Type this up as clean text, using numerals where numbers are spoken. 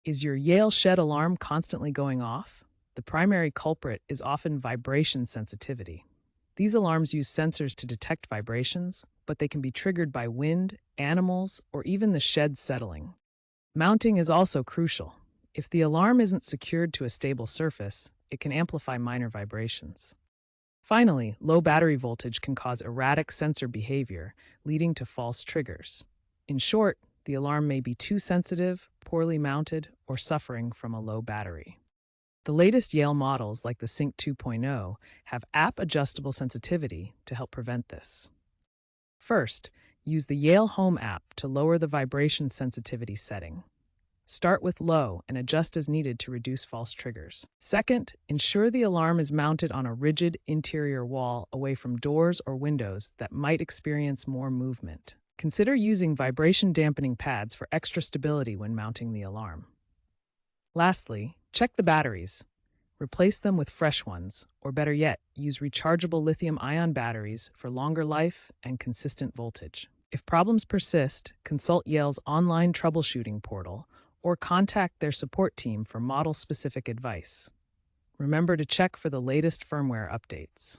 Is your Yale shed alarm constantly going off? The primary culprit is often vibration sensitivity. These alarms use sensors to detect vibrations, but they can be triggered by wind, animals, or even the shed settling. Mounting is also crucial. If the alarm isn't secured to a stable surface, it can amplify minor vibrations. Finally, low battery voltage can cause erratic sensor behavior, leading to false triggers. In short, the alarm may be too sensitive, poorly mounted, or suffering from a low battery. The latest Yale models, like the Sync 2.0, have app-adjustable sensitivity to help prevent this. First, use the Yale Home app to lower the vibration sensitivity setting. Start with low and adjust as needed to reduce false triggers. Second, ensure the alarm is mounted on a rigid interior wall away from doors or windows that might experience more movement. Consider using vibration dampening pads for extra stability when mounting the alarm. Lastly, check the batteries. Replace them with fresh ones, or better yet, use rechargeable lithium-ion batteries for longer life and consistent voltage. If problems persist, consult Yale's online troubleshooting portal or contact their support team for model-specific advice. Remember to check for the latest firmware updates.